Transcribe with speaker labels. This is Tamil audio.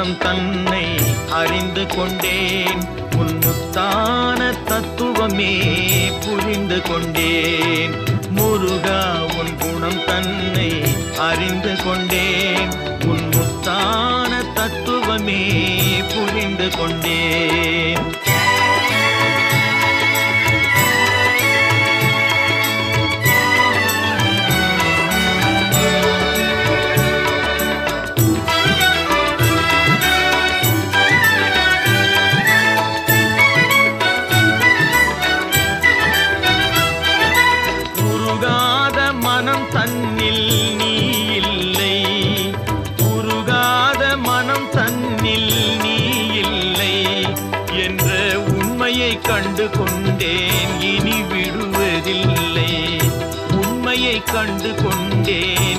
Speaker 1: குணம் தன்னை அறிந்து கொண்டேன். உன் முத்தான தத்துவமே புரிந்து கொண்டேன். முருகா உன் குணம் தன்னை அறிந்து கொண்டேன். உன் முத்தான தத்துவமே புரிந்து கொண்டேன். தன்னில் நீ இல்லை, உருகாத மனம் தன்னில் நீ இல்லை என்ற உண்மையை கண்டு கொண்டேன். இனி விடுவதில்லை, உண்மையை கண்டு கொண்டேன்.